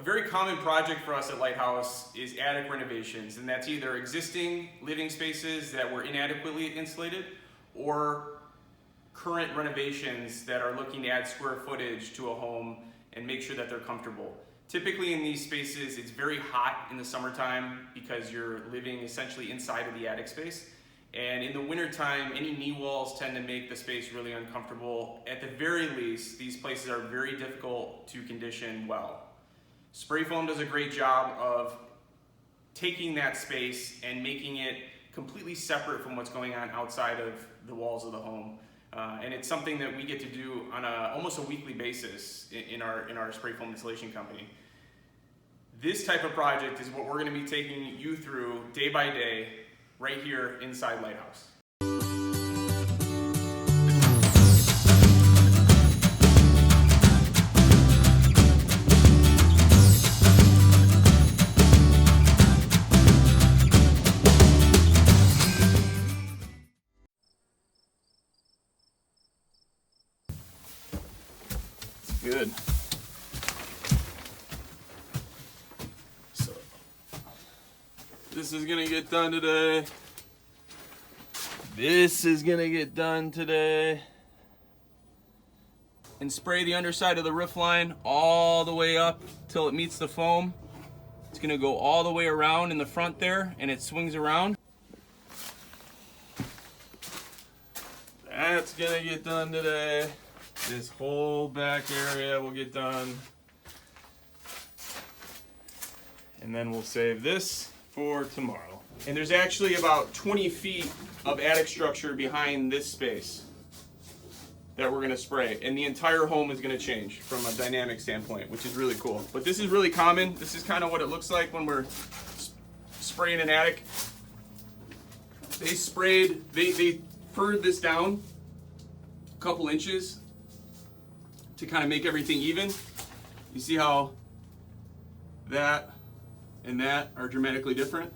A very common project for us at Lighthouse is attic renovations, and that's either existing living spaces that were inadequately insulated or current renovations that are looking to add square footage to a home and make sure that they're comfortable. Typically in these spaces, it's very hot in the summertime because you're living essentially inside of the attic space. And in the wintertime, any knee walls tend to make the space really uncomfortable. At the very least, these places are very difficult to condition well. Spray foam does a great job of taking that space and making it completely separate from what's going on outside of the walls of the home. And it's something that we get to do on almost a weekly basis in our spray foam installation company. This type of project is what we're going to be taking you through day by day right here inside Lighthouse. Good. So, this is gonna get done today. This is gonna get done today. And spray the underside of the roof line all the way up till it meets the foam. It's gonna go all the way around in the front there, and it swings around. That's gonna get done today. This whole back area will get done. And then we'll save this for tomorrow. And there's actually about 20 feet of attic structure behind this space that we're gonna spray. And the entire home is gonna change from a dynamic standpoint, which is really cool. But this is really common. This is kind of what it looks like when we're spraying an attic. They furred this down a couple inches to kind of make everything even. You see how that and that are dramatically different?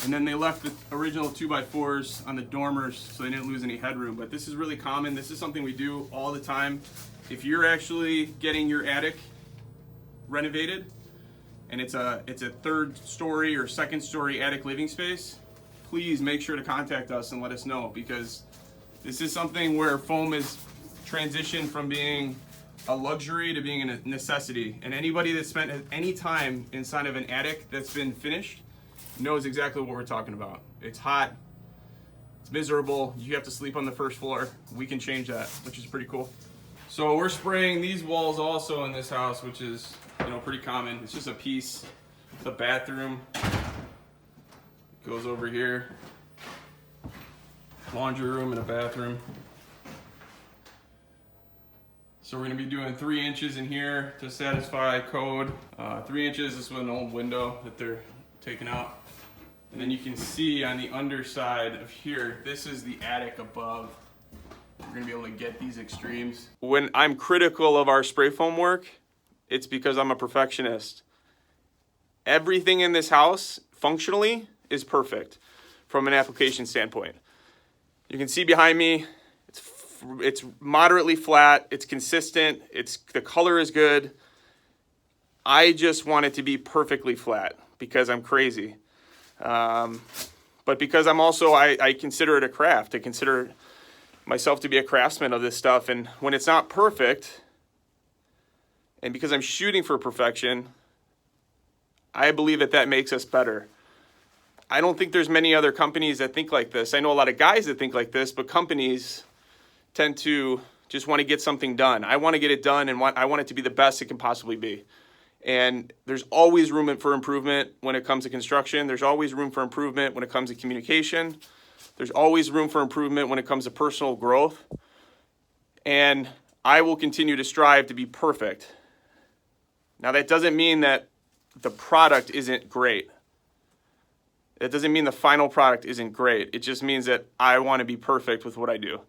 And then they left the original 2x4s on the dormers so they didn't lose any headroom. But this is really common. This is something we do all the time. If you're actually getting your attic renovated and it's a third story or second story attic living space, please make sure to contact us and let us know, because this is something where foam is transitioned from being a luxury to being a necessity. And anybody that spent any time inside of an attic that's been finished knows exactly what we're talking about. It's hot, it's miserable, you have to sleep on the first floor. We can change that, which is pretty cool. So we're spraying these walls also in this house, which is, pretty common. It's just a piece, it's a bathroom. It goes over here. Laundry room and a bathroom. So we're going to be doing 3 inches in here to satisfy code. 3 inches is with an old window that they're taking out. And then you can see on the underside of here, this is the attic above. We're going to be able to get these extremes. When I'm critical of our spray foam work, it's because I'm a perfectionist. Everything in this house functionally is perfect from an application standpoint. You can see behind me, it's moderately flat, it's consistent, the color is good. I just want it to be perfectly flat because I'm crazy. But because I'm also, I consider it a craft. I consider myself to be a craftsman of this stuff. And when it's not perfect, and because I'm shooting for perfection, I believe that makes us better. I don't think there's many other companies that think like this. I know a lot of guys that think like this, but companies tend to just want to get something done. I want to get it done, and I want it to be the best it can possibly be. And there's always room for improvement when it comes to construction. There's always room for improvement when it comes to communication. There's always room for improvement when it comes to personal growth. And I will continue to strive to be perfect. Now, that doesn't mean that the product isn't great. It doesn't mean the final product isn't great. It just means that I want to be perfect with what I do.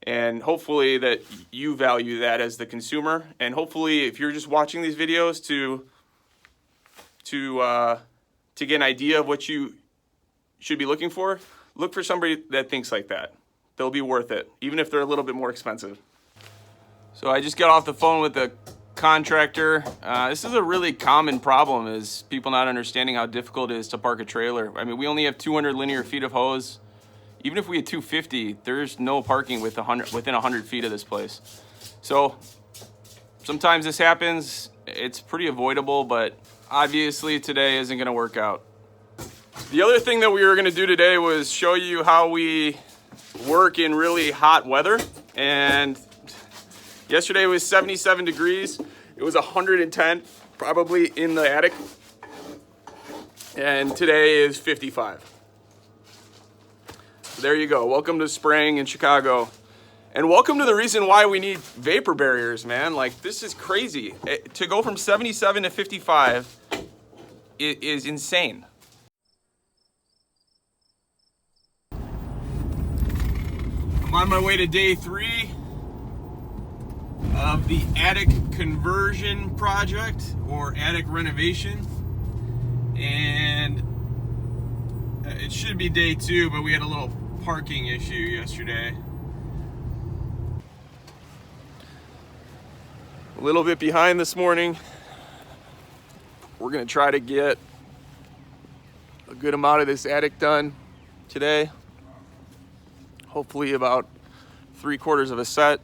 And hopefully that you value that as the consumer. And hopefully if you're just watching these videos to get an idea of what you should be looking for, look for somebody that thinks like that. They'll be worth it, even if they're a little bit more expensive. So I just got off the phone with the contractor. This is a really common problem, is people not understanding how difficult it is to park a trailer. I mean, we only have 200 linear feet of hose. Even if we had 250, there's no parking within 100 feet of this place. So sometimes this happens. It's pretty avoidable, but obviously today isn't going to work out. The other thing that we were going to do today was show you how we work in really hot weather. And yesterday was 77 degrees. It was 110 probably in the attic. And today is 55. So there you go. Welcome to spring in Chicago. And welcome to the reason why we need vapor barriers, man. Like, this is crazy. To go from 77 to 55 is insane. I'm on my way to day 3 of the attic conversion project, or attic renovation. And it should be day 2, but we had a little parking issue yesterday. A little bit behind this morning. We're gonna try to get a good amount of this attic done today. Hopefully about 3/4 of a set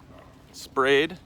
sprayed.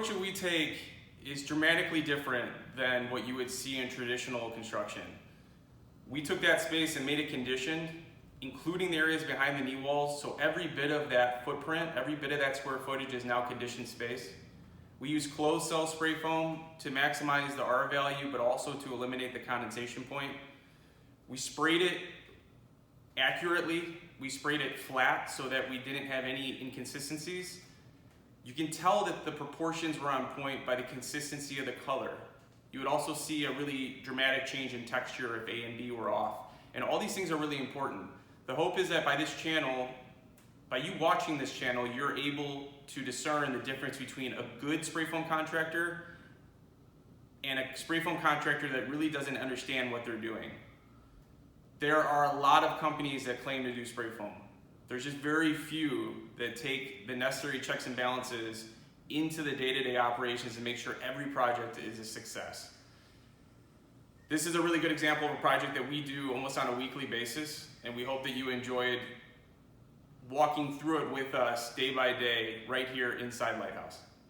approach that we take is dramatically different than what you would see in traditional construction. We took that space and made it conditioned, including the areas behind the knee walls, so every bit of that footprint, every bit of that square footage is now conditioned space. We use closed cell spray foam to maximize the R value, but also to eliminate the condensation point. We sprayed it accurately. We sprayed it flat so that we didn't have any inconsistencies. You can tell that the proportions were on point by the consistency of the color. You would also see a really dramatic change in texture if A and B were off. And all these things are really important. The hope is that by this channel, by you watching this channel, you're able to discern the difference between a good spray foam contractor and a spray foam contractor that really doesn't understand what they're doing. There are a lot of companies that claim to do spray foam. There's just very few that take the necessary checks and balances into the day-to-day operations and make sure every project is a success. This is a really good example of a project that we do almost on a weekly basis, and we hope that you enjoyed walking through it with us day by day right here inside Lighthouse.